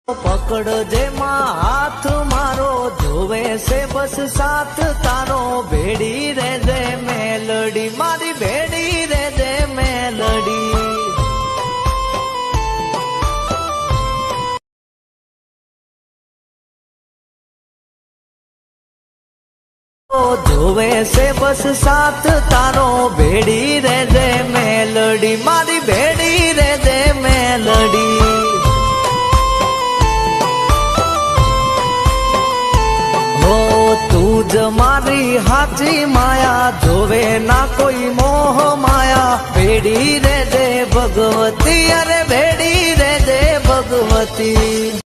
પકડ જેમાં હાથ મારો જોવે છે બસ સાથ તારો ભેડી રે દે મેલડી મારી ભેડી રે દે મેલડી જોવે છે બસ સાથ તારો ભેડી રે દે મેલડી મારી ભેડી રે દે મેલડી તું જ મારી હાચી માયા જોવે ના કોઈ મોહ માયા ભેડી રે દે ભગવતી અરે ભેડી રે દે ભગવતી।